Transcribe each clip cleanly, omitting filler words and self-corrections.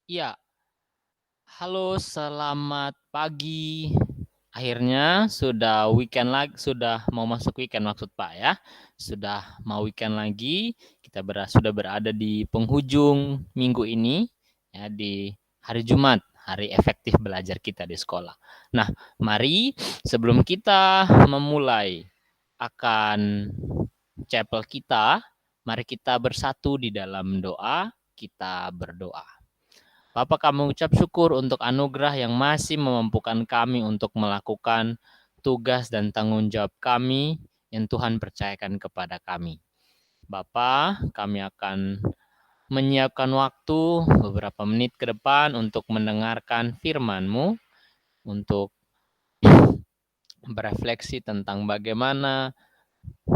Iya, halo selamat pagi. Akhirnya sudah weekend lagi, sudah mau masuk weekend maksud Pak ya. Sudah mau weekend lagi, kita sudah berada di penghujung minggu ini ya di hari Jumat, hari efektif belajar kita di sekolah. Nah, mari sebelum kita memulai akan chapel kita, mari kita bersatu di dalam doa, kita berdoa. Bapa, kami ucap syukur untuk anugerah yang masih memampukan kami untuk melakukan tugas dan tanggung jawab kami yang Tuhan percayakan kepada kami. Bapa, kami akan menyiapkan waktu beberapa menit ke depan untuk mendengarkan firman-Mu, untuk berefleksi tentang bagaimana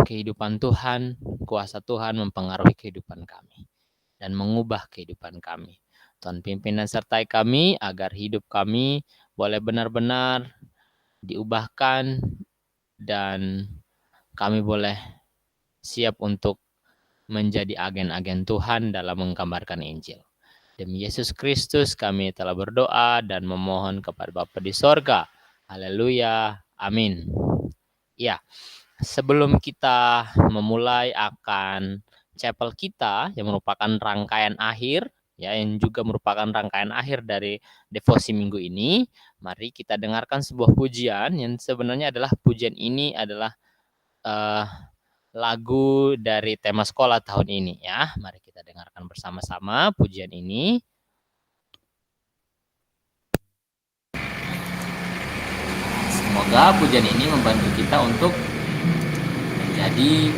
kehidupan Tuhan, kuasa Tuhan mempengaruhi kehidupan kami dan mengubah kehidupan kami. Tuhan pimpin dan sertai kami agar hidup kami boleh benar-benar diubahkan dan kami boleh siap untuk menjadi agen-agen Tuhan dalam menggambarkan Injil. Demi Yesus Kristus kami telah berdoa dan memohon kepada Bapa di sorga. Haleluya. Amin. Ya, sebelum kita memulai akan chapel kita yang merupakan rangkaian akhir, ya, yang juga merupakan rangkaian akhir dari devosi minggu ini, mari kita dengarkan sebuah pujian yang sebenarnya adalah pujian ini adalah lagu dari tema sekolah tahun ini ya. Mari kita dengarkan bersama-sama pujian ini. Semoga pujian ini membantu kita untuk menjadi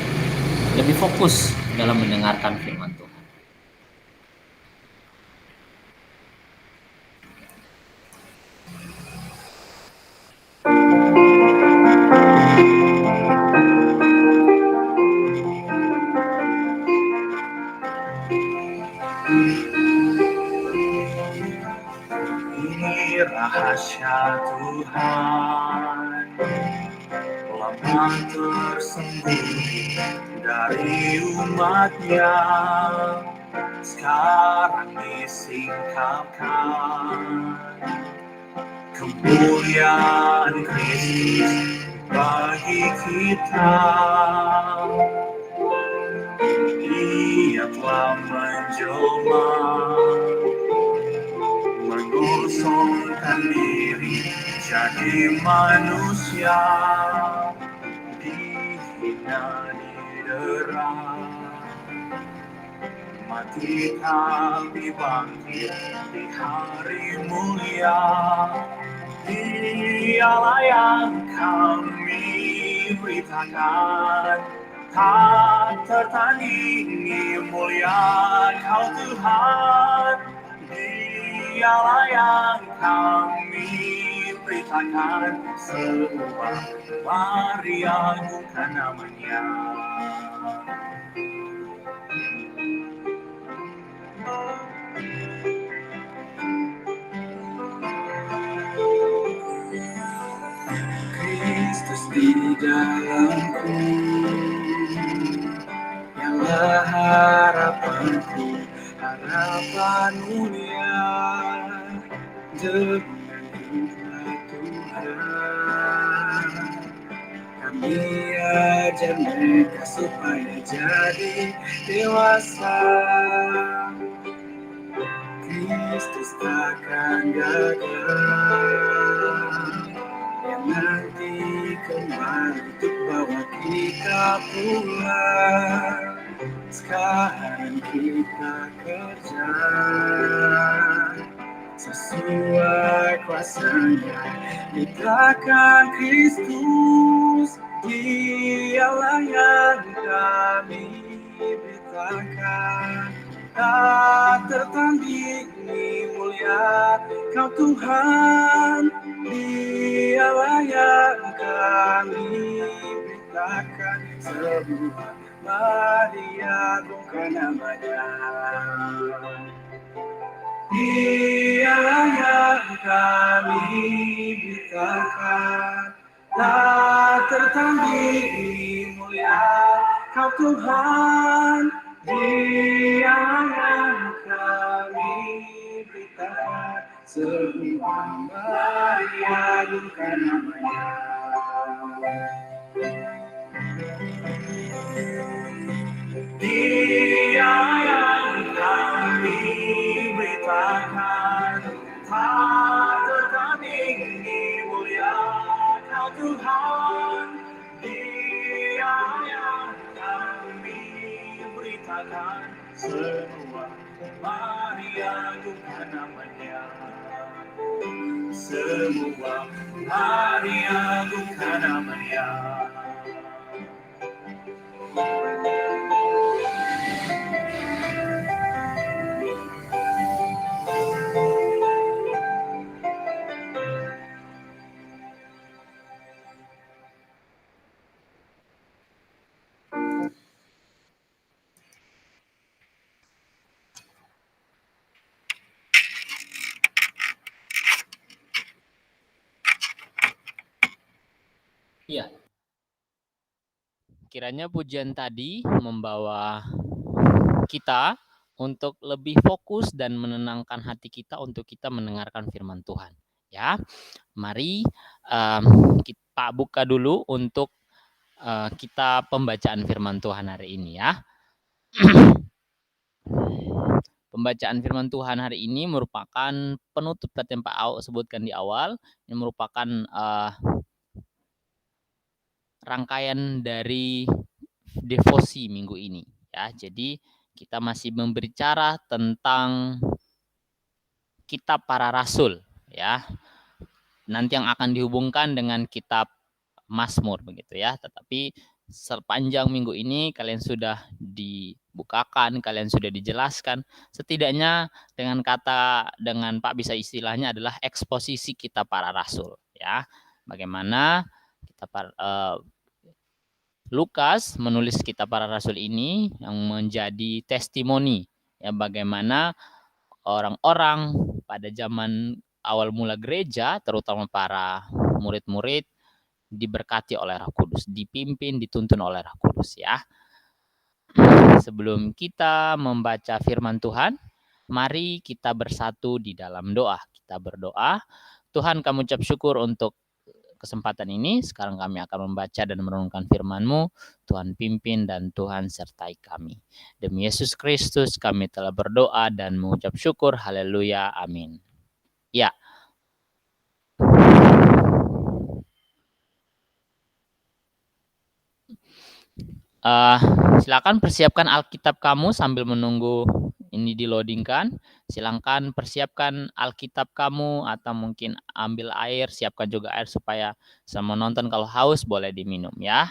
lebih fokus dalam mendengarkan firman Tuhan. Ini rahasia Tuhan, lama tersembunyi dari umatnya, sekarang disingkapkan. Kemuliaan Kristus bagi kita, Ia telah menjelma, mengosongkan diri jadi manusia, dihina didera, mati tapi bangkit di hari mulia. Dialah yang kami beritakan, tak tertandingi mulia Kau Tuhan. Dialah yang kami beritakan, semua mari agungkan namanya. Kristus di dalamku, Ialah harapanku, harapan mulia dengan hikmat Tuhan. Kami ajar mereka supaya jadi dewasa. Kristus takkan gagal, yang nanti kembali untuk bawa kita pulang. Sekarang kita kerja sesuai kuasa-Nya, nyatakan Kristus. Dialah yang kami beritakan, tak tertandingi mulia Kau Tuhan. Dialah yang kami beritakan, semua mari agungkan namanya. Dialah yang kami beritakan, tak tertandingi mulia Kau Tuhan. Dialah yang kami beritakan, semua meriadukan namanya. Dia yang kami beritakan, tak tertanding dimuliakan Tuhan. Dia yang kami beritakan, semua meriadukan namanya. Semua meriadukan namanya. Iya. Kiranya pujian tadi membawa kita untuk lebih fokus dan menenangkan hati kita untuk kita mendengarkan firman Tuhan. Ya, mari kita buka dulu untuk kita pembacaan firman Tuhan hari ini ya. Pembacaan firman Tuhan hari ini merupakan penutup tadi yang Pak Au sebutkan di awal, yang merupakan rangkaian dari devosi minggu ini ya. Jadi kita masih berbicara tentang kitab para rasul ya. Nanti yang akan dihubungkan dengan kitab Mazmur begitu ya. Tetapi sepanjang minggu ini kalian sudah dibukakan, kalian sudah dijelaskan. Setidaknya dengan Pak bisa istilahnya adalah eksposisi kitab para rasul ya. Bagaimana kita Lukas menulis kitab para rasul ini yang menjadi testimoni ya bagaimana orang-orang pada zaman awal mula gereja, terutama para murid-murid, diberkati oleh Roh Kudus, dipimpin, dituntun oleh Roh Kudus ya. Sebelum kita membaca firman Tuhan, mari kita bersatu di dalam doa. Kita berdoa, Tuhan kami ucap syukur untuk kesempatan ini. Sekarang kami akan membaca dan merenungkan firman-Mu. Tuhan pimpin dan Tuhan sertai kami. Demi Yesus Kristus kami telah berdoa dan mengucap syukur. Haleluya. Amin. Ya. Silakan persiapkan Alkitab kamu sambil menunggu ini dilodingkan. Silakan persiapkan Alkitab kamu atau mungkin ambil air, siapkan juga air supaya sama nonton kalau haus boleh diminum ya.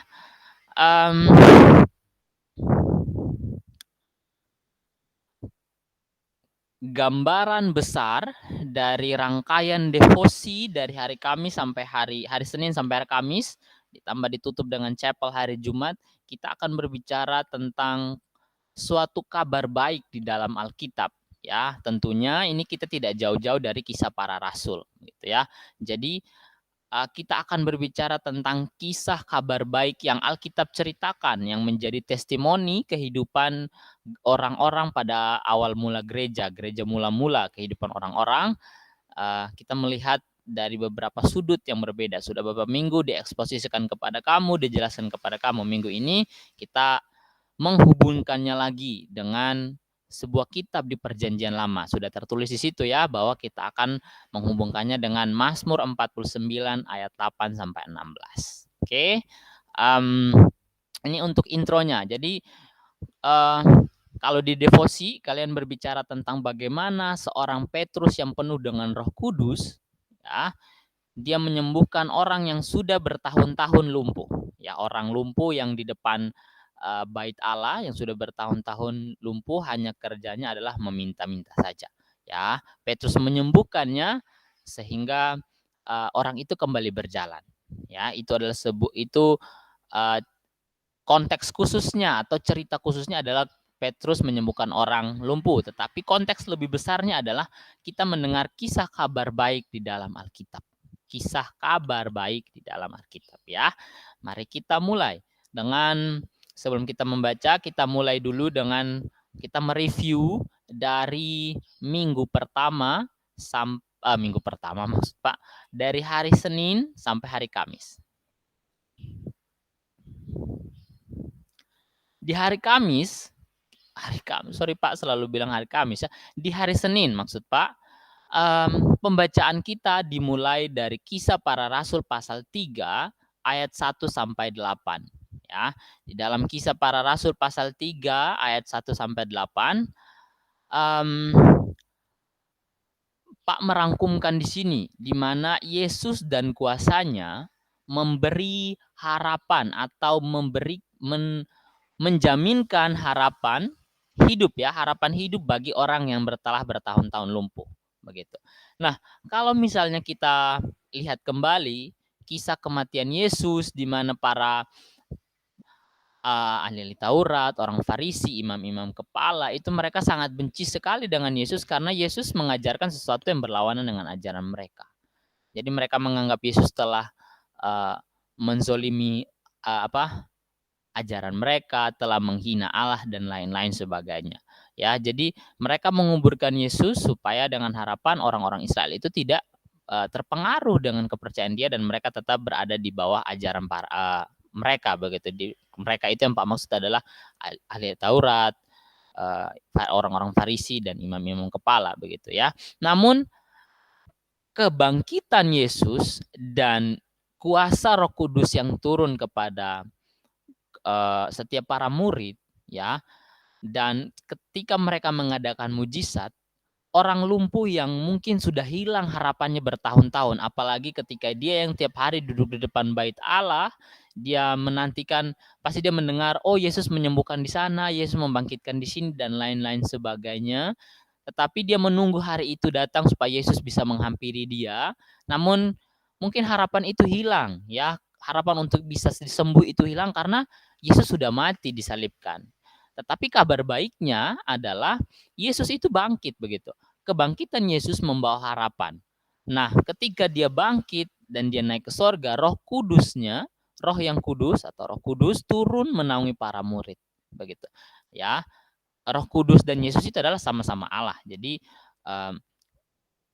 Gambaran besar dari rangkaian devosi dari hari Kamis sampai hari Senin sampai hari Kamis, ditambah ditutup dengan chapel hari Jumat, kita akan berbicara tentang suatu kabar baik di dalam Alkitab ya. Tentunya ini kita tidak jauh-jauh dari kisah para rasul gitu ya. Jadi kita akan berbicara tentang kisah kabar baik yang Alkitab ceritakan yang menjadi testimoni kehidupan orang-orang pada awal mula gereja mula-mula kehidupan orang-orang. Kita melihat dari beberapa sudut yang berbeda. Sudah beberapa minggu dieksposisikan kepada kamu, dijelaskan kepada kamu. Minggu ini kita menghubungkannya lagi dengan sebuah kitab di Perjanjian Lama. Sudah tertulis di situ ya bahwa kita akan menghubungkannya dengan Mazmur 49 ayat 8 sampai 16. Oke. Ini untuk intronya. Jadi kalau di devosi kalian berbicara tentang bagaimana seorang Petrus yang penuh dengan Roh Kudus ya, dia menyembuhkan orang yang sudah bertahun-tahun lumpuh. Ya, orang lumpuh yang di depan bait Allah yang sudah bertahun-tahun lumpuh hanya kerjanya adalah meminta-minta saja. Ya, Petrus menyembuhkannya sehingga orang itu kembali berjalan. Ya, itu adalah konteks khususnya atau cerita khususnya adalah Petrus menyembuhkan orang lumpuh, tetapi konteks lebih besarnya adalah kita mendengar kisah kabar baik di dalam Alkitab. Kisah kabar baik di dalam Alkitab ya. Mari kita mulai dengan sebelum kita membaca, kita mulai dulu dengan kita mereview dari minggu pertama minggu pertama maksud Pak, dari hari Senin sampai hari Kamis. Di hari Kamis, sorry Pak selalu bilang hari Kamis ya, di hari Senin maksud Pak, pembacaan kita dimulai dari Kisah Para Rasul pasal 3 ayat 1 sampai 8 ya. Di dalam Kisah Para Rasul pasal 3 ayat 1 sampai 8 Pak merangkumkan di sini di mana Yesus dan kuasanya memberi harapan atau menjaminkan harapan hidup bagi orang yang telah bertahun-tahun lumpuh begitu. Nah, kalau misalnya kita lihat kembali kisah kematian Yesus di mana para ahli Taurat, orang Farisi, imam-imam kepala itu mereka sangat benci sekali dengan Yesus karena Yesus mengajarkan sesuatu yang berlawanan dengan ajaran mereka. Jadi mereka menganggap Yesus telah menzolimi ajaran mereka, telah menghina Allah dan lain-lain sebagainya. Ya, jadi mereka menguburkan Yesus supaya dengan harapan orang-orang Israel itu tidak terpengaruh dengan kepercayaan dia dan mereka tetap berada di bawah ajaran mereka begitu. Mereka itu yang Pak maksud adalah ahli Taurat, orang-orang Farisi dan imam-imam kepala begitu ya. Namun kebangkitan Yesus dan kuasa Roh Kudus yang turun kepada setiap para murid ya, dan ketika mereka mengadakan mujizat, orang lumpuh yang mungkin sudah hilang harapannya bertahun-tahun, apalagi ketika dia yang tiap hari duduk di depan bait Allah, dia menantikan, pasti dia mendengar, oh Yesus menyembuhkan di sana, Yesus membangkitkan di sini dan lain-lain sebagainya. Tetapi dia menunggu hari itu datang supaya Yesus bisa menghampiri dia. Namun mungkin harapan itu hilang ya. Harapan untuk bisa disembuh itu hilang karena Yesus sudah mati disalibkan. Tetapi kabar baiknya adalah Yesus itu bangkit begitu. Kebangkitan Yesus membawa harapan. Nah, ketika dia bangkit dan dia naik ke sorga, Roh Kudusnya, Roh yang kudus atau Roh Kudus turun menaungi para murid begitu. Ya, Roh Kudus dan Yesus itu adalah sama-sama Allah. Jadi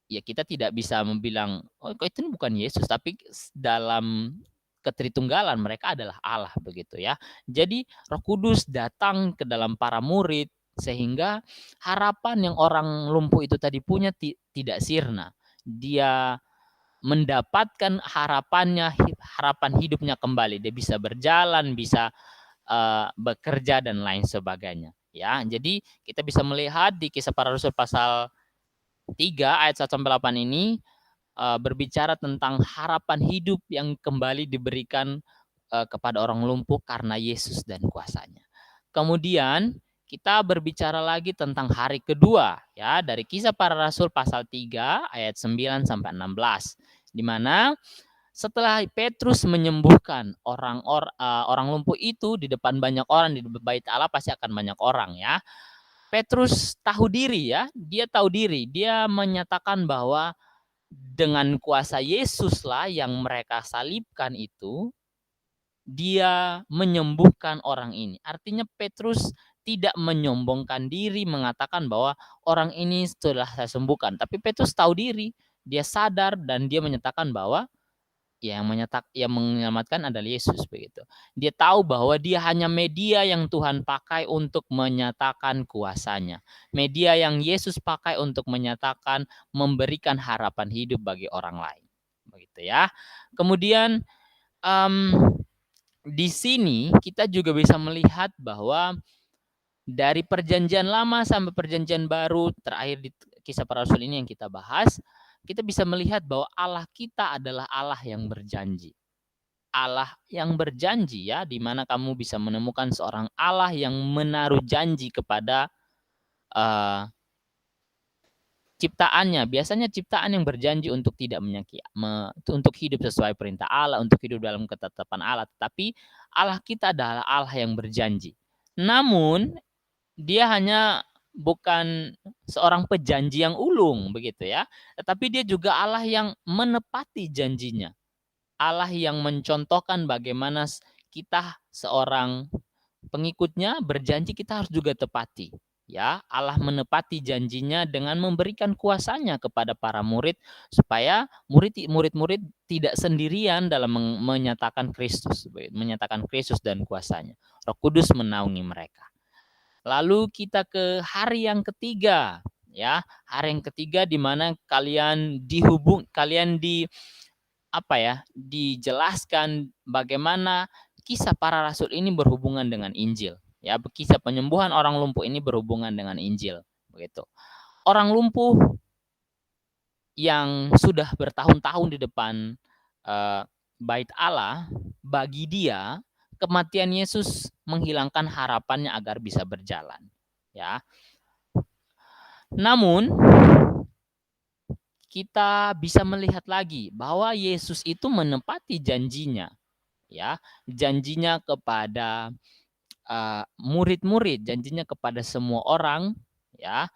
ya kita tidak bisa membilang oh itu bukan Yesus, tapi dalam ketritunggalan mereka adalah Allah begitu ya. Jadi Roh Kudus datang ke dalam para murid sehingga harapan yang orang lumpuh itu tadi punya tidak sirna. Dia mendapatkan harapan hidupnya kembali. Dia bisa berjalan, bisa bekerja dan lain sebagainya. Ya, jadi kita bisa melihat di Kisah Para Rasul pasal 3 ayat 1 sampai 8 ini berbicara tentang harapan hidup yang kembali diberikan kepada orang lumpuh karena Yesus dan kuasanya. Kemudian kita berbicara lagi tentang hari kedua ya dari Kisah Para Rasul pasal 3 ayat 9 sampai 16 di mana setelah Petrus menyembuhkan orang lumpuh itu di depan banyak orang di bait Allah pasti akan banyak orang ya. Petrus tahu diri ya, dia tahu diri, dia menyatakan bahwa dengan kuasa Yesuslah yang mereka salibkan itu, dia menyembuhkan orang ini. Artinya Petrus tidak menyombongkan diri mengatakan bahwa orang ini sudah saya sembuhkan, tapi Petrus tahu diri, dia sadar dan dia menyatakan bahwa yang menyelamatkan adalah Yesus begitu. Dia tahu bahwa dia hanya media yang Tuhan pakai untuk menyatakan kuasanya. Media yang Yesus pakai untuk menyatakan memberikan harapan hidup bagi orang lain. Begitu ya. Kemudian di sini kita juga bisa melihat bahwa dari perjanjian lama sampai perjanjian baru terakhir di Kisah Para Rasul ini yang kita bahas, kita bisa melihat bahwa Allah kita adalah Allah yang berjanji. Allah yang berjanji ya, di mana kamu bisa menemukan seorang Allah yang menaruh janji kepada ciptaannya. Biasanya ciptaan yang berjanji untuk tidak menyakiti, untuk hidup sesuai perintah Allah, untuk hidup dalam ketetapan Allah. Tapi Allah kita adalah Allah yang berjanji. Namun dia hanya bukan seorang pejanji yang ulung begitu ya, tetapi dia juga Allah yang menepati janjinya. Allah yang mencontohkan bagaimana kita seorang pengikutnya berjanji kita harus juga tepati. Ya, Allah menepati janjinya dengan memberikan kuasanya kepada para murid supaya murid-murid tidak sendirian dalam menyatakan Kristus dan kuasanya. Roh Kudus menaungi mereka. Lalu kita ke hari yang ketiga, ya. Hari yang ketiga di mana kalian dijelaskan bagaimana kisah para rasul ini berhubungan dengan Injil. Ya, kisah penyembuhan orang lumpuh ini berhubungan dengan Injil, begitu. Orang lumpuh yang sudah bertahun-tahun di depan bait Allah, bagi dia kematian Yesus menghilangkan harapannya agar bisa berjalan, ya. Namun kita bisa melihat lagi bahwa Yesus itu menepati janjinya, ya, janjinya kepada murid-murid, janjinya kepada semua orang, ya,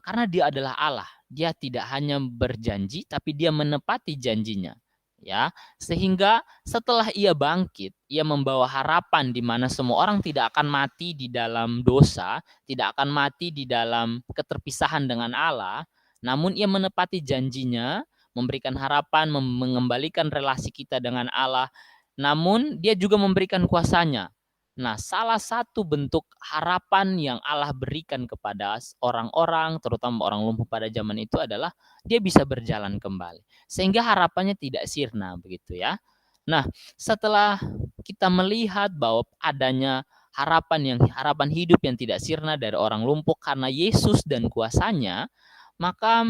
karena dia adalah Allah. Dia tidak hanya berjanji, tapi dia menepati janjinya, ya. Sehingga setelah ia bangkit, ia membawa harapan di mana semua orang tidak akan mati di dalam dosa, tidak akan mati di dalam keterpisahan dengan Allah, namun ia menepati janjinya, memberikan harapan, mengembalikan relasi kita dengan Allah, namun dia juga memberikan kuasanya. Nah, salah satu bentuk harapan yang Allah berikan kepada orang-orang, terutama orang lumpuh pada zaman itu adalah dia bisa berjalan kembali. Sehingga harapannya tidak sirna, begitu ya. Nah, setelah kita melihat bahwa adanya harapan hidup yang tidak sirna dari orang lumpuh karena Yesus dan kuasanya, maka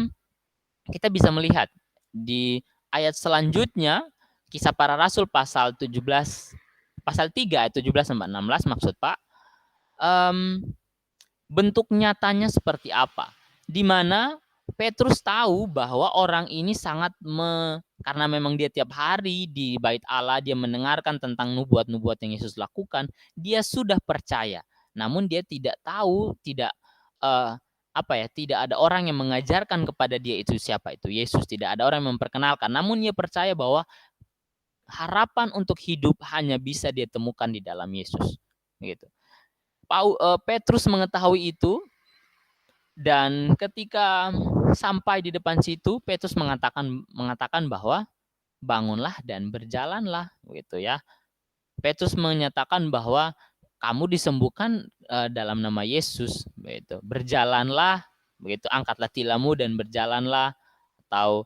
kita bisa melihat di ayat selanjutnya, Kisah Para Rasul pasal 3 ayat 17 sampai 16 maksud Pak, bentuk nyatanya seperti apa? Di mana Petrus tahu bahwa orang ini karena memang dia tiap hari di bait Allah, dia mendengarkan tentang nubuat-nubuat yang Yesus lakukan, dia sudah percaya. Namun dia tidak tahu, tidak ada orang yang mengajarkan kepada dia itu siapa itu Yesus, tidak ada orang yang memperkenalkan. Namun dia percaya bahwa harapan untuk hidup hanya bisa dia temukan di dalam Yesus, gitu. Petrus mengetahui itu, dan ketika sampai di depan situ, Petrus mengatakan bahwa bangunlah dan berjalanlah, gitu ya. Petrus menyatakan bahwa kamu disembuhkan dalam nama Yesus, begitu. Berjalanlah, begitu. Angkatlah tilammu dan berjalanlah. Atau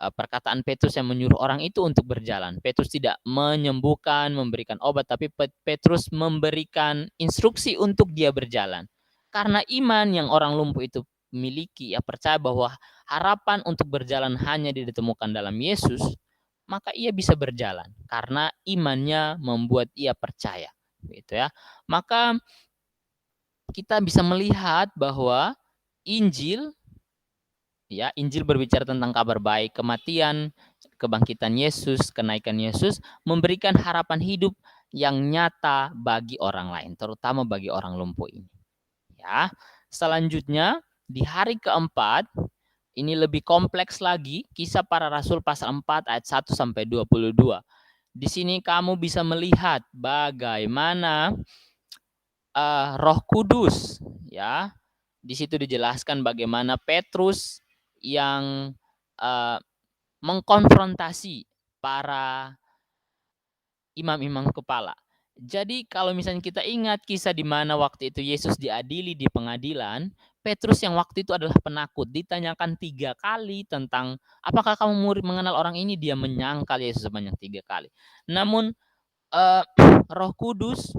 perkataan Petrus yang menyuruh orang itu untuk berjalan. Petrus tidak menyembuhkan, memberikan obat, tapi Petrus memberikan instruksi untuk dia berjalan. Karena iman yang orang lumpuh itu miliki, ya, percaya bahwa harapan untuk berjalan hanya ditemukan dalam Yesus, maka ia bisa berjalan karena imannya membuat ia percaya, gitu ya. Maka kita bisa melihat bahwa Injil berbicara tentang kabar baik, kematian, kebangkitan Yesus, kenaikan Yesus, memberikan harapan hidup yang nyata bagi orang lain, terutama bagi orang lumpuh ini. Ya, selanjutnya di hari keempat, ini lebih kompleks lagi, Kisah Para Rasul pasal 4 ayat 1 sampai 22. Di sini kamu bisa melihat bagaimana Roh Kudus, ya. Di situ dijelaskan bagaimana Petrus yang mengkonfrontasi para imam-imam kepala. Jadi kalau misalnya kita ingat kisah di mana waktu itu Yesus diadili di pengadilan, Petrus yang waktu itu adalah penakut, ditanyakan 3 kali tentang apakah kamu murid mengenal orang ini, dia menyangkal Yesus sebanyak 3 kali. Namun Roh Kudus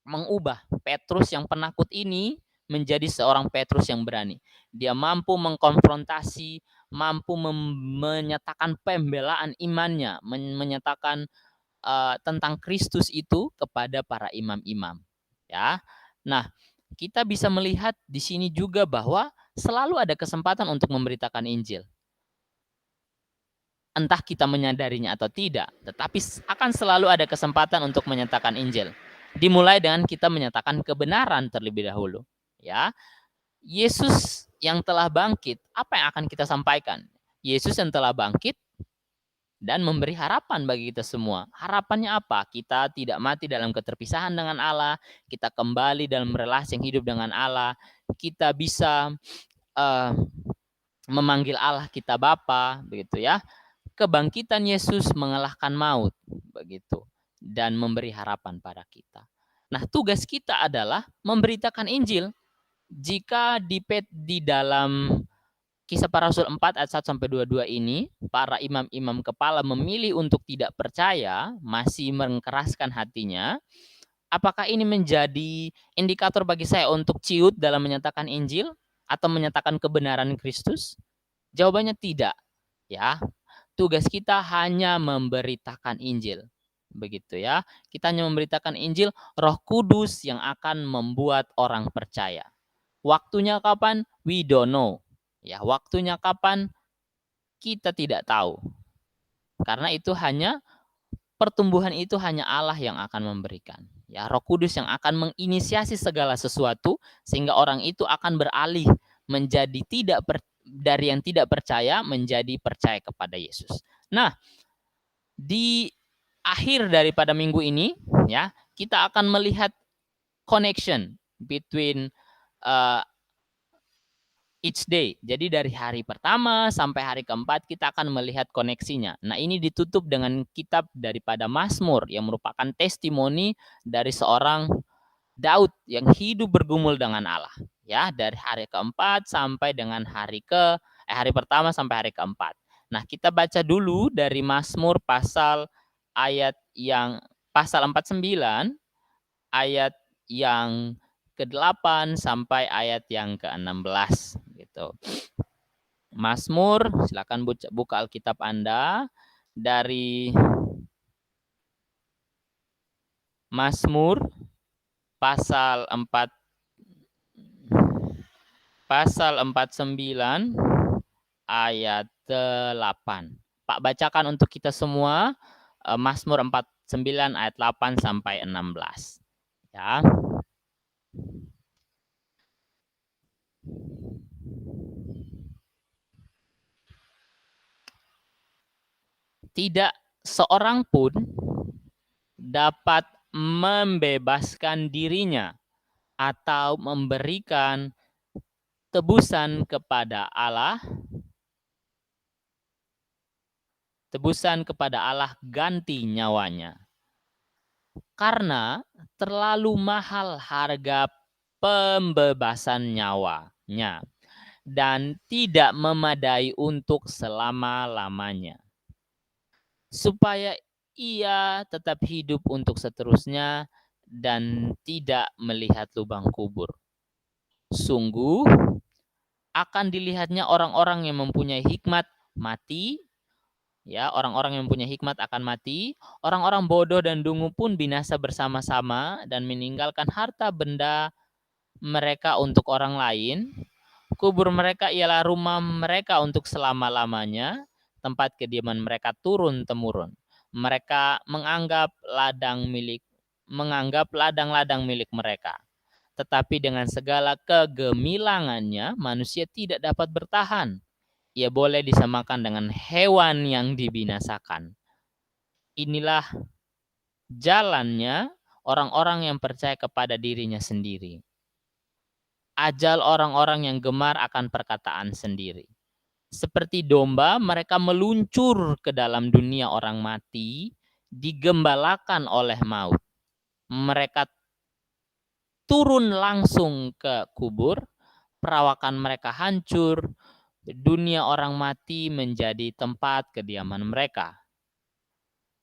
mengubah Petrus yang penakut ini menjadi seorang Petrus yang berani. Dia mampu mengkonfrontasi, mampu menyatakan pembelaan imannya, menyatakan tentang Kristus itu kepada para imam-imam. Ya, nah kita bisa melihat di sini juga bahwa selalu ada kesempatan untuk memberitakan Injil. Entah kita menyadarinya atau tidak, tetapi akan selalu ada kesempatan untuk menyatakan Injil. Dimulai dengan kita menyatakan kebenaran terlebih dahulu. Ya, Yesus yang telah bangkit, apa yang akan kita sampaikan? Yesus yang telah bangkit dan memberi harapan bagi kita semua. Harapannya apa? Kita tidak mati dalam keterpisahan dengan Allah, kita kembali dalam relasi yang hidup dengan Allah, kita bisa memanggil Allah kita Bapa, begitu ya. Kebangkitan Yesus mengalahkan maut, begitu, dan memberi harapan pada kita. Nah, tugas kita adalah memberitakan Injil. Jika di dalam Kisah Para Rasul 4 ayat 1 sampai 22 ini, para imam-imam kepala memilih untuk tidak percaya, masih mengeraskan hatinya. Apakah ini menjadi indikator bagi saya untuk ciut dalam menyatakan Injil atau menyatakan kebenaran Kristus? Jawabannya tidak, ya. Tugas kita hanya memberitakan Injil. Begitu ya. Kita hanya memberitakan Injil, Roh Kudus yang akan membuat orang percaya. Waktunya kapan? We don't know. Ya, waktunya kapan? Kita tidak tahu. Karena itu hanya pertumbuhan itu hanya Allah yang akan memberikan. Ya, Roh Kudus yang akan menginisiasi segala sesuatu sehingga orang itu akan beralih menjadi dari yang tidak percaya menjadi percaya kepada Yesus. Nah, di akhir daripada minggu ini ya, kita akan melihat connection between each day. Jadi dari hari pertama sampai hari keempat kita akan melihat koneksinya. Nah, ini ditutup dengan kitab daripada Mazmur yang merupakan testimoni dari seorang Daud yang hidup bergumul dengan Allah. Ya, dari hari keempat sampai dengan hari pertama sampai hari keempat. Nah, kita baca dulu dari Mazmur pasal 49 ayat yang ke-8 sampai ayat yang ke-16 gitu. Mazmur, silakan buka Alkitab Anda dari Mazmur pasal 49 ayat 8. Pak bacakan untuk kita semua Mazmur 49 ayat 8 sampai 16. Ya. Tidak seorang pun dapat membebaskan dirinya atau memberikan tebusan kepada Allah ganti nyawanya. Karena terlalu mahal harga pembebasan nyawanya dan tidak memadai untuk selama-lamanya. Supaya ia tetap hidup untuk seterusnya dan tidak melihat lubang kubur. Sungguh akan dilihatnya orang-orang yang mempunyai hikmat mati, ya, orang-orang yang mempunyai hikmat akan mati, orang-orang bodoh dan dungu pun binasa bersama-sama dan meninggalkan harta benda mereka untuk orang lain. Kubur mereka ialah rumah mereka untuk selama-lamanya, tempat kediaman mereka turun-temurun. Mereka menganggap ladang-ladang milik mereka. Tetapi dengan segala kegemilangannya, manusia tidak dapat bertahan. Ia boleh disamakan dengan hewan yang dibinasakan. Inilah jalannya orang-orang yang percaya kepada dirinya sendiri. Ajal orang-orang yang gemar akan perkataan sendiri. Seperti domba, mereka meluncur ke dalam dunia orang mati, digembalakan oleh maut. Mereka turun langsung ke kubur, perawakan mereka hancur, dunia orang mati menjadi tempat kediaman mereka.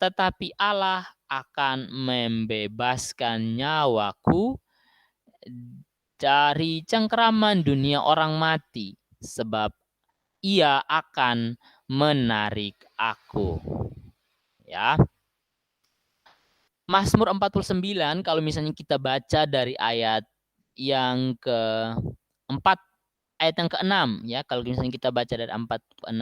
Tetapi Allah akan membebaskan nyawaku dari cengkeraman dunia orang mati, sebab ia akan menarik aku. Ya. Mazmur 49 kalau misalnya kita baca dari ayat yang ke-4 ayat yang ke-6 ya, kalau misalnya kita baca dari 4 ke 6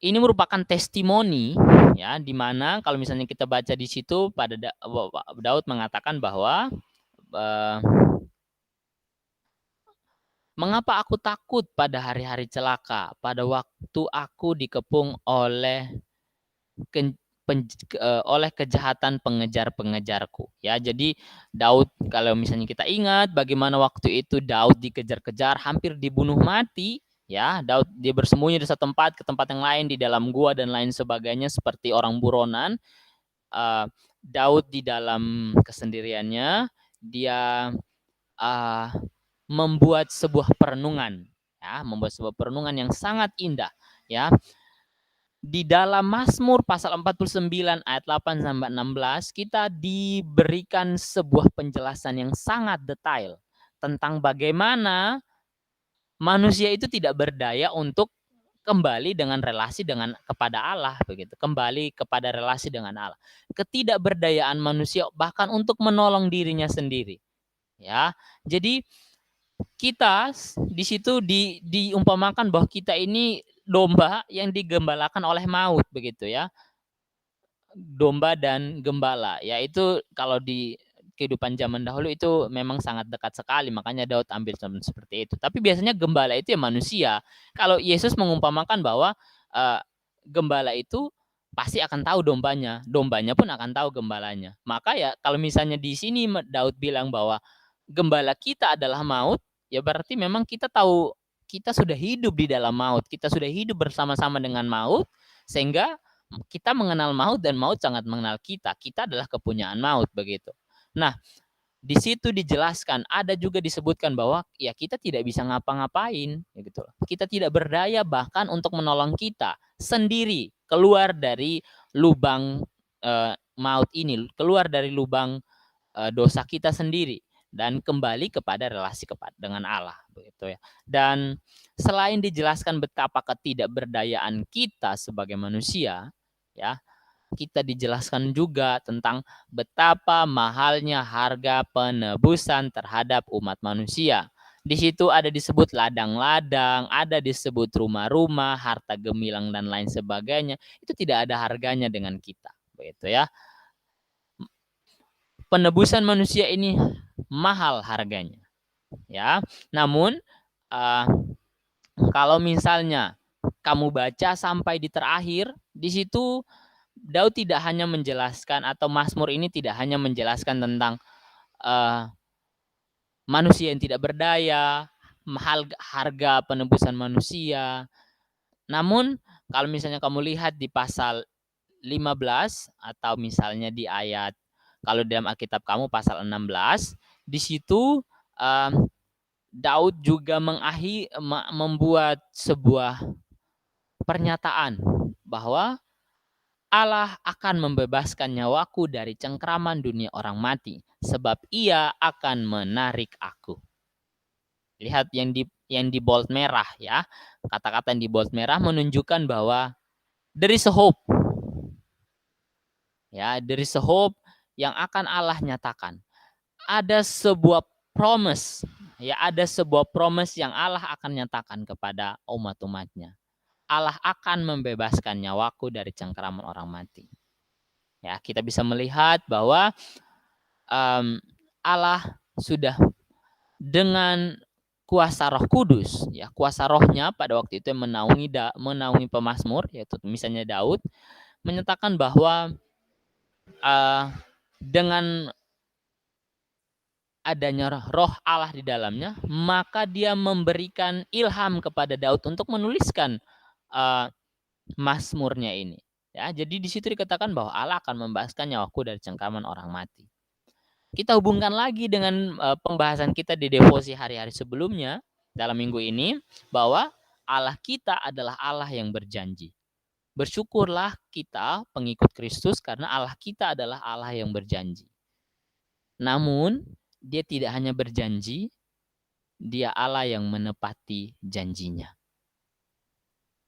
ini merupakan testimoni ya, di mana kalau misalnya kita baca di situ pada Daud mengatakan bahwa Mengapa aku takut pada hari-hari celaka, pada waktu aku dikepung oleh oleh kejahatan pengejar-pengejarku. Ya, jadi Daud, kalau misalnya kita ingat bagaimana waktu itu Daud dikejar-kejar, hampir dibunuh mati. Ya, Daud dia bersembunyi di satu tempat ke tempat yang lain, di dalam gua dan lain sebagainya, seperti orang buronan. Daud di dalam kesendiriannya, dia membuat sebuah perenungan, ya, membuat sebuah perenungan yang sangat indah, ya. Di dalam Mazmur pasal 49 ayat 8 sampai 16, kita diberikan sebuah penjelasan yang sangat detail tentang bagaimana manusia itu tidak berdaya untuk kembali dengan relasi dengan kepada Allah, begitu. Kembali kepada relasi dengan Allah. Ketidakberdayaan manusia bahkan untuk menolong dirinya sendiri. Ya. Jadi kita di situ diumpamakan bahwa kita ini domba yang digembalakan oleh maut, begitu ya. Domba dan gembala, yaitu kalau di kehidupan zaman dahulu itu memang sangat dekat sekali, makanya Daud ambil seperti itu. Tapi biasanya gembala itu ya manusia. Kalau Yesus mengumpamakan bahwa gembala itu pasti akan tahu dombanya, dombanya pun akan tahu gembalanya. Maka ya kalau misalnya di sini Daud bilang bahwa gembala kita adalah maut, ya berarti memang kita tahu kita sudah hidup di dalam maut, kita sudah hidup bersama-sama dengan maut, sehingga kita mengenal maut dan maut sangat mengenal kita. Kita adalah kepunyaan maut, begitu. Nah, di situ dijelaskan, ada juga disebutkan bahwa ya kita tidak bisa ngapa-ngapain, gitu. Kita tidak berdaya bahkan untuk menolong kita sendiri keluar dari lubang maut ini, keluar dari lubang dosa kita sendiri dan kembali kepada relasi dengan Allah, begitu ya. Dan selain dijelaskan betapa ketidakberdayaan kita sebagai manusia, ya, kita dijelaskan juga tentang betapa mahalnya harga penebusan terhadap umat manusia. Di situ ada disebut ladang-ladang, ada disebut rumah-rumah, harta gemilang dan lain sebagainya. Itu tidak ada harganya dengan kita, begitu ya. Penebusan manusia ini mahal harganya, ya. Namun kalau misalnya kamu baca sampai di terakhir, di situ Daud tidak hanya menjelaskan, atau Mazmur ini tidak hanya menjelaskan tentang manusia yang tidak berdaya, harga penebusan manusia. Namun kalau misalnya kamu lihat di pasal 15 atau misalnya di ayat, kalau dalam Alkitab kamu pasal 16, di situ Daud juga membuat sebuah pernyataan bahwa Allah akan membebaskan nyawaku dari cengkraman dunia orang mati, sebab Ia akan menarik aku. Lihat yang di bold merah, ya. Kata-kata yang di bold merah menunjukkan bahwa there is a hope. Ya, there is a hope yang akan Allah nyatakan. Ada sebuah promise, ya, ada sebuah promise yang Allah akan nyatakan kepada umat-umatnya. Allah akan membebaskan nyawaku dari cengkraman orang mati. Ya, kita bisa melihat bahwa Allah sudah dengan kuasa Roh Kudus, ya, kuasa Rohnya pada waktu itu yang menaungi pemazmur, yaitu misalnya Daud, menyatakan bahwa dengan adanya roh Allah di dalamnya, maka dia memberikan ilham kepada Daud untuk menuliskan Mazmurnya ini. Ya, jadi di situ dikatakan bahwa Allah akan membebaskan nyawaku dari cengkraman orang mati. Kita hubungkan lagi dengan pembahasan kita di devosi hari-hari sebelumnya dalam minggu ini, bahwa Allah kita adalah Allah yang berjanji. Bersyukurlah kita pengikut Kristus karena Allah kita adalah Allah yang berjanji. Namun Dia tidak hanya berjanji, Dia Allah yang menepati janjinya.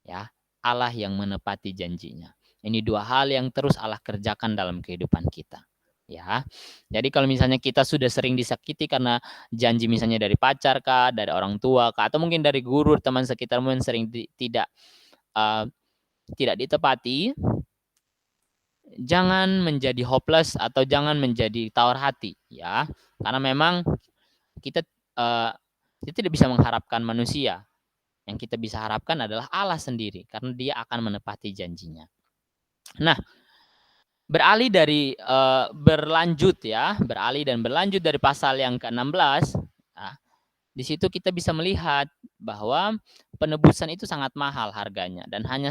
Ya, Allah yang menepati janjinya. Ini dua hal yang terus Allah kerjakan dalam kehidupan kita. Ya, jadi kalau misalnya kita sudah sering disakiti karena janji misalnya dari pacar kah, dari orang tua kah, atau mungkin dari guru, teman sekitarmu yang sering tidak ditepati, jangan menjadi hopeless atau jangan menjadi tawar hati, ya, karena memang kita Kita tidak bisa mengharapkan manusia. Yang kita bisa harapkan adalah Allah sendiri, karena Dia akan menepati janjinya. Nah, beralih berlanjut dari pasal yang ke-16, nah, di situ kita bisa melihat bahwa penebusan itu sangat mahal harganya, dan hanya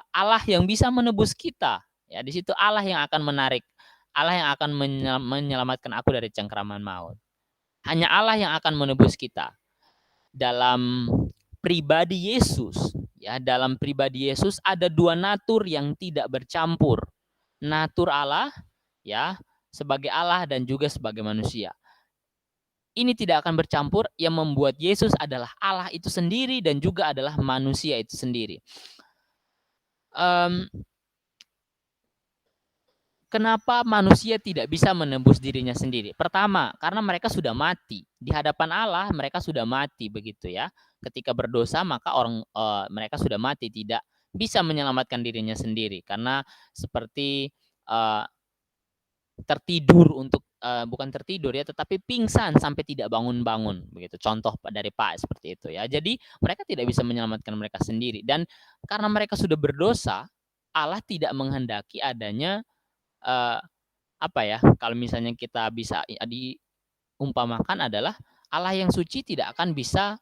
Allah yang bisa menebus kita. Ya, di situ Allah yang akan menyelamatkan aku dari cengkraman maut. Hanya Allah yang akan menebus kita. Dalam pribadi Yesus, ya, dalam pribadi Yesus ada dua natur yang tidak bercampur. Natur Allah, ya, sebagai Allah dan juga sebagai manusia. Ini tidak akan bercampur, yang membuat Yesus adalah Allah itu sendiri dan juga adalah manusia itu sendiri. Kenapa manusia tidak bisa menebus dirinya sendiri? Pertama, karena mereka sudah mati. Di hadapan Allah mereka sudah mati, begitu ya. Ketika berdosa maka mereka sudah mati, tidak bisa menyelamatkan dirinya sendiri, karena seperti tertidur untuk bukan tertidur ya, tetapi pingsan sampai tidak bangun-bangun, begitu. Contoh dari Pak seperti itu ya. Jadi mereka tidak bisa menyelamatkan mereka sendiri, dan karena mereka sudah berdosa, Allah tidak menghendaki adanya kalau misalnya kita bisa diumpamakan adalah Allah yang suci tidak akan bisa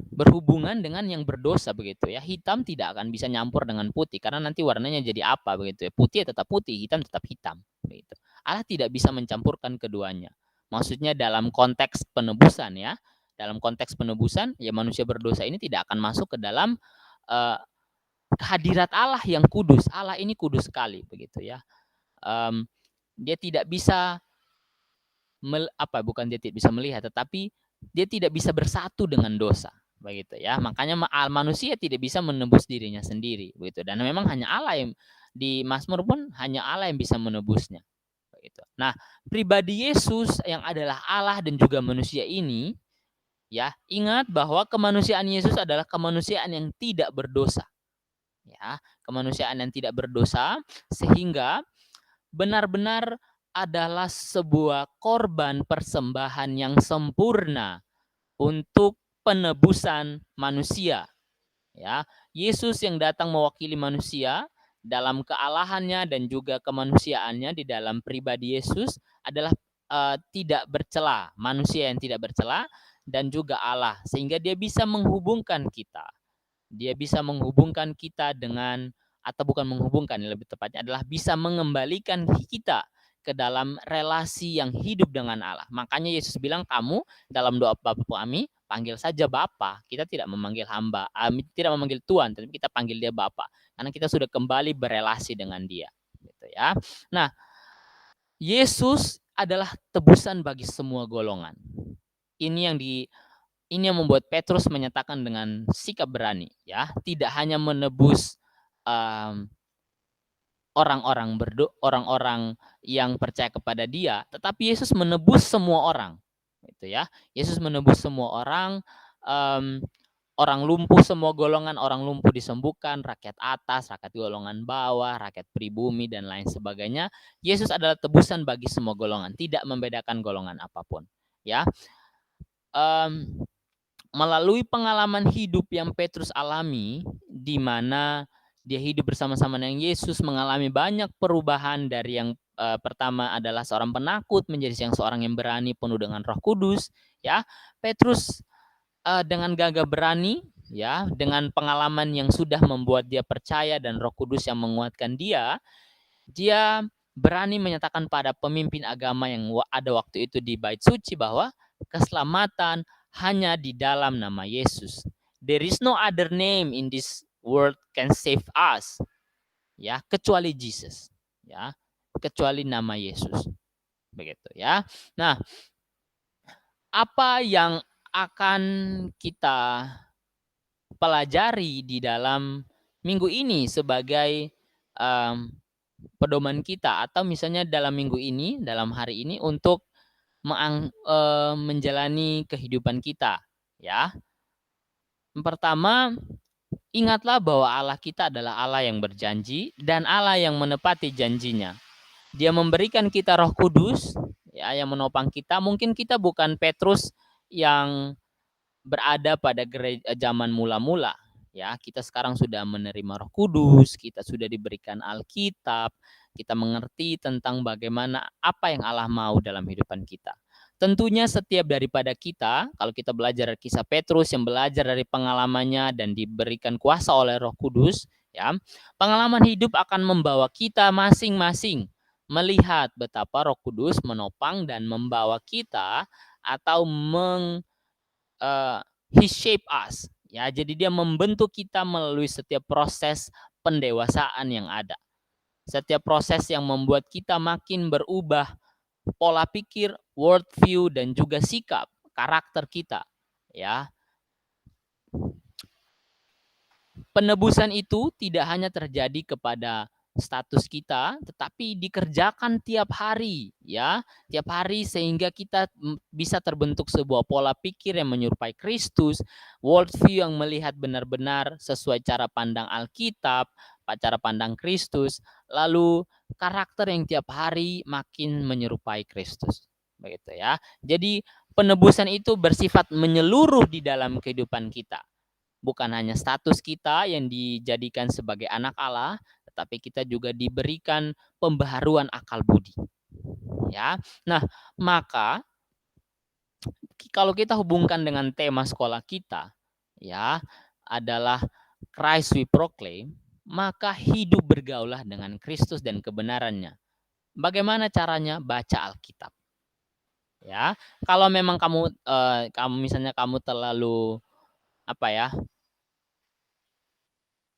berhubungan dengan yang berdosa, begitu ya. Hitam tidak akan bisa nyampur dengan putih, karena nanti warnanya jadi apa, begitu ya. Putih tetap putih, hitam tetap hitam, begitu. Allah tidak bisa mencampurkan keduanya. Maksudnya dalam konteks penebusan ya. Dalam konteks penebusan ya, manusia berdosa ini tidak akan masuk ke dalam kehadirat Allah yang kudus. Allah ini kudus sekali, begitu ya. Dia tidak bisa dia tidak bisa melihat, tetapi dia tidak bisa bersatu dengan dosa, begitu ya. Makanya manusia tidak bisa menebus dirinya sendiri, begitu. Dan memang hanya Allah yang di Mazmur pun hanya Allah yang bisa menebusnya, begitu. Nah, pribadi Yesus yang adalah Allah dan juga manusia ini, ya, ingat bahwa kemanusiaan Yesus adalah kemanusiaan yang tidak berdosa. Ya, kemanusiaan yang tidak berdosa, sehingga benar-benar adalah sebuah korban persembahan yang sempurna untuk penebusan manusia. Ya, Yesus yang datang mewakili manusia dalam kealahannya dan juga kemanusiaannya di dalam pribadi Yesus adalah tidak bercela, manusia yang tidak bercela dan juga Allah, sehingga dia bisa menghubungkan kita. Dia bisa menghubungkan kita dengan, atau bukan menghubungkan, lebih tepatnya adalah bisa mengembalikan kita ke dalam relasi yang hidup dengan Allah. Makanya Yesus bilang, kamu dalam doa Bapa kami panggil saja Bapa. Kita tidak memanggil hamba, tidak memanggil Tuhan, tapi kita panggil dia Bapa, karena kita sudah kembali berelasi dengan dia, gitu ya. Nah, Yesus adalah tebusan bagi semua golongan. Ini yang membuat Petrus menyatakan dengan sikap berani, ya, tidak hanya menebus orang-orang yang percaya kepada dia, tetapi Yesus menebus semua orang, gitu ya. Yesus menebus semua orang, orang lumpuh semua golongan, orang lumpuh disembuhkan, rakyat atas, rakyat golongan bawah, rakyat pribumi dan lain sebagainya. Yesus adalah tebusan bagi semua golongan, tidak membedakan golongan apapun, ya. Melalui pengalaman hidup yang Petrus alami, di mana dia hidup bersama-sama dengan Yesus, mengalami banyak perubahan dari yang pertama adalah seorang penakut menjadi seorang yang berani penuh dengan Roh Kudus, ya. Petrus dengan gagah berani, ya, dengan pengalaman yang sudah membuat dia percaya dan Roh Kudus yang menguatkan dia berani menyatakan pada pemimpin agama yang ada waktu itu di Bait Suci bahwa keselamatan hanya di dalam nama Yesus. There is no other name in this world can save us, ya, kecuali Jesus, ya, kecuali nama Yesus, begitu ya. Nah, apa yang akan kita pelajari di dalam minggu ini sebagai pedoman kita, atau misalnya dalam minggu ini, dalam hari ini untuk menjalani kehidupan kita, ya. Pertama, ingatlah bahwa Allah kita adalah Allah yang berjanji dan Allah yang menepati janjinya. Dia memberikan kita Roh Kudus, ya, yang menopang kita. Mungkin kita bukan Petrus yang berada pada zaman mula-mula, ya. Kita sekarang sudah menerima Roh Kudus, kita sudah diberikan Alkitab, kita mengerti tentang bagaimana apa yang Allah mau dalam kehidupan kita. Tentunya setiap daripada kita, kalau kita belajar kisah Petrus yang belajar dari pengalamannya dan diberikan kuasa oleh Roh Kudus, ya, pengalaman hidup akan membawa kita masing-masing melihat betapa Roh Kudus menopang dan membawa kita atau he shape us, ya. Jadi dia membentuk kita melalui setiap proses pendewasaan yang ada. Setiap proses yang membuat kita makin berubah pola pikir, world view, dan juga sikap, karakter kita, ya. Penebusan itu tidak hanya terjadi kepada status kita, tetapi dikerjakan tiap hari, ya, tiap hari sehingga kita bisa terbentuk sebuah pola pikir yang menyerupai Kristus, world view yang melihat benar-benar sesuai cara pandang Alkitab, cara pandang Kristus, lalu karakter yang tiap hari makin menyerupai Kristus, begitu ya. Jadi penebusan itu bersifat menyeluruh di dalam kehidupan kita. Bukan hanya status kita yang dijadikan sebagai anak Allah, tetapi kita juga diberikan pembaharuan akal budi. Ya. Nah, maka kalau kita hubungkan dengan tema sekolah kita, ya, adalah Christ we proclaim, maka hidup bergaulah dengan Kristus dan kebenarannya. Bagaimana caranya? Baca Alkitab. Ya. Kalau memang kamu misalnya kamu terlalu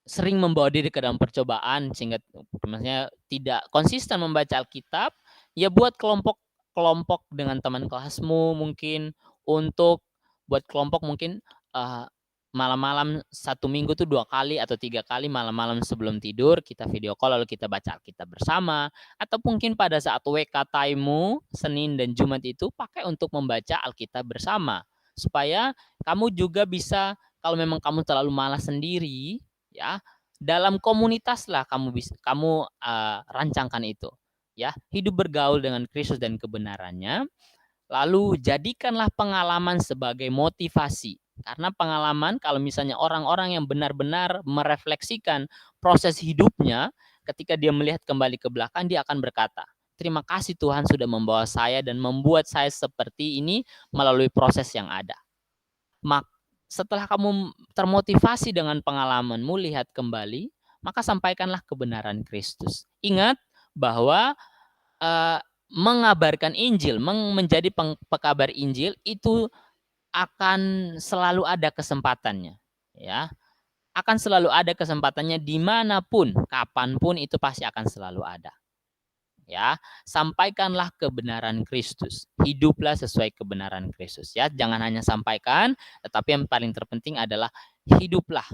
sering membawa diri ke dalam percobaan sehingga maksudnya tidak konsisten membaca Alkitab, ya buat kelompok dengan teman kelasmu mungkin untuk buat kelompok mungkin malam-malam 1 minggu tuh 2 kali atau 3 kali malam-malam sebelum tidur kita video call lalu kita baca Alkitab bersama, atau mungkin pada saat WK time-mu Senin dan Jumat itu pakai untuk membaca Alkitab bersama. Supaya kamu juga bisa, kalau memang kamu terlalu malas sendiri, ya, dalam komunitas lah kamu rancangkan itu, ya. Hidup bergaul dengan Kristus dan kebenarannya, lalu jadikanlah pengalaman sebagai motivasi. Karena pengalaman, kalau misalnya orang-orang yang benar-benar merefleksikan proses hidupnya, ketika dia melihat kembali ke belakang, dia akan berkata, terima kasih Tuhan sudah membawa saya dan membuat saya seperti ini melalui proses yang ada. Setelah kamu termotivasi dengan pengalamanmu, lihat kembali, maka sampaikanlah kebenaran Kristus. Ingat bahwa mengabarkan Injil, menjadi pekabar Injil itu akan selalu ada kesempatannya, ya. Akan selalu ada kesempatannya dimanapun, kapanpun itu pasti akan selalu ada. Ya, sampaikanlah kebenaran Kristus. Hiduplah sesuai kebenaran Kristus, ya. Jangan hanya sampaikan, tetapi yang paling terpenting adalah hiduplah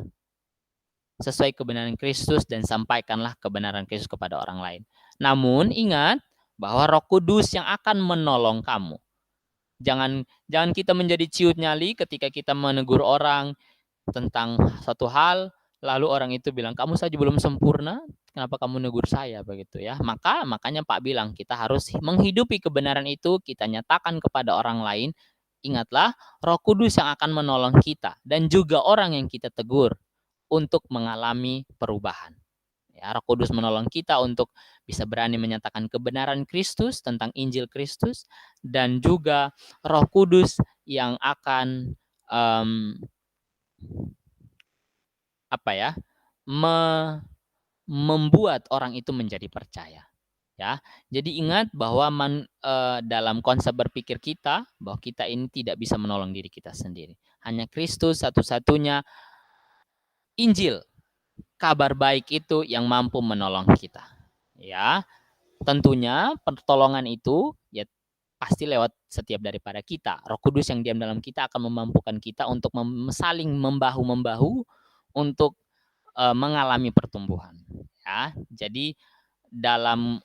sesuai kebenaran Kristus dan sampaikanlah kebenaran Kristus kepada orang lain. Namun ingat bahwa Roh Kudus yang akan menolong kamu. Jangan kita menjadi ciut nyali ketika kita menegur orang tentang satu hal, lalu orang itu bilang, kamu saja belum sempurna, kenapa kamu negur saya, begitu ya. Makanya Pak bilang, kita harus menghidupi kebenaran itu, kita nyatakan kepada orang lain. Ingatlah, Roh Kudus yang akan menolong kita dan juga orang yang kita tegur untuk mengalami perubahan. Ya, Roh Kudus menolong kita untuk bisa berani menyatakan kebenaran Kristus tentang Injil Kristus, dan juga Roh Kudus yang akan membuat orang itu menjadi percaya. Ya, jadi ingat bahwa dalam konsep berpikir kita bahwa kita ini tidak bisa menolong diri kita sendiri. Hanya Kristus satu-satunya Injil, kabar baik itu yang mampu menolong kita. Ya, tentunya pertolongan itu ya pasti lewat setiap daripada kita. Roh Kudus yang diam dalam kita akan memampukan kita untuk saling membahu-membahu untuk mengalami pertumbuhan. Ya, jadi dalam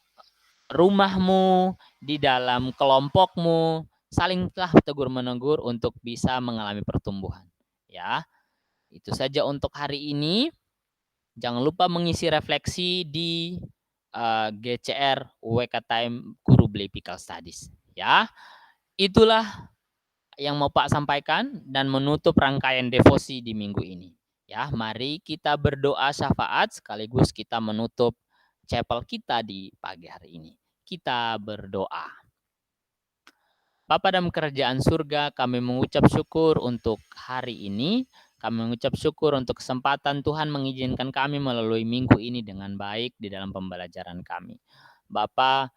rumahmu, di dalam kelompokmu, salinglah tegur-menegur untuk bisa mengalami pertumbuhan. Ya, itu saja untuk hari ini. Jangan lupa mengisi refleksi di GCR WK Time Guru Biblical Studies. Ya, itulah yang mau Pak sampaikan dan menutup rangkaian devosi di minggu ini. Ya, mari kita berdoa syafaat sekaligus kita menutup chapel kita di pagi hari ini. Kita berdoa. Bapa dalam kerajaan surga, kami mengucap syukur untuk hari ini. Kami mengucap syukur untuk kesempatan Tuhan mengizinkan kami melalui minggu ini dengan baik di dalam pembelajaran kami. Bapa,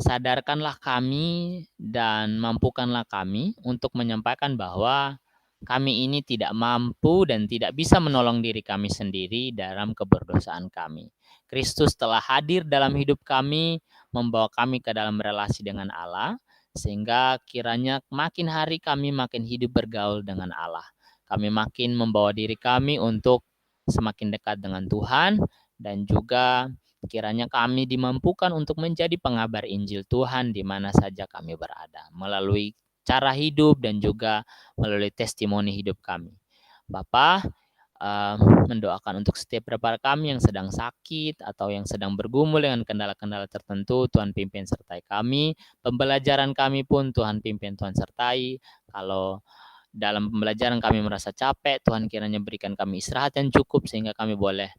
sadarkanlah kami dan mampukanlah kami untuk menyampaikan bahwa kami ini tidak mampu dan tidak bisa menolong diri kami sendiri dalam keberdosaan kami. Kristus telah hadir dalam hidup kami, membawa kami ke dalam relasi dengan Allah, sehingga kiranya makin hari kami makin hidup bergaul dengan Allah. Kami makin membawa diri kami untuk semakin dekat dengan Tuhan dan juga kiranya kami dimampukan untuk menjadi pengabar Injil Tuhan di mana saja kami berada, melalui cara hidup dan juga melalui testimoni hidup kami. Bapa, mendoakan untuk setiap rekan kami yang sedang sakit atau yang sedang bergumul dengan kendala-kendala tertentu, Tuhan pimpin sertai kami. Pembelajaran kami pun Tuhan pimpin, Tuhan sertai. Kalau dalam pembelajaran kami merasa capek, Tuhan kiranya berikan kami istirahat yang cukup sehingga kami boleh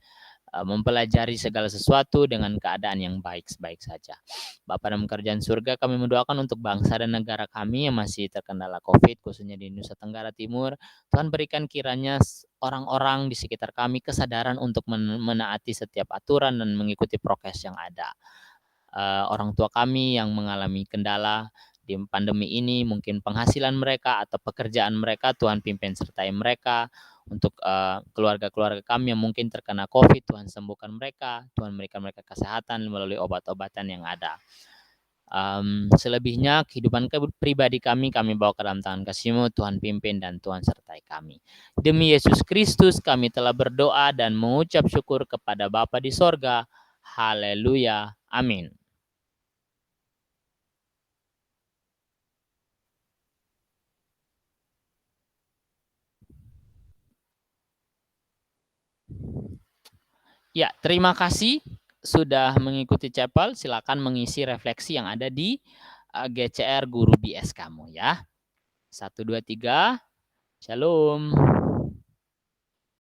mempelajari segala sesuatu dengan keadaan yang baik-baik saja. Bapa dalam kerajaan surga, kami mendoakan untuk bangsa dan negara kami yang masih terkendala COVID, khususnya di Nusa Tenggara Timur. Tuhan berikan kiranya orang-orang di sekitar kami kesadaran untuk menaati setiap aturan dan mengikuti prokes yang ada. Orang tua kami yang mengalami kendala di pandemi ini, mungkin penghasilan mereka atau pekerjaan mereka, Tuhan pimpin sertai mereka. Untuk keluarga-keluarga kami yang mungkin terkena COVID, Tuhan sembuhkan mereka, Tuhan berikan mereka kesehatan melalui obat-obatan yang ada. Selebihnya kehidupan pribadi kami bawa ke dalam tangan kasih-Mu, Tuhan pimpin dan Tuhan sertai kami. Demi Yesus Kristus kami telah berdoa dan mengucap syukur kepada Bapa di sorga. Haleluya. Amin. Ya, terima kasih sudah mengikuti chapel. Silakan mengisi refleksi yang ada di GCR Guru BS kamu ya. 1, 2, 3. Shalom.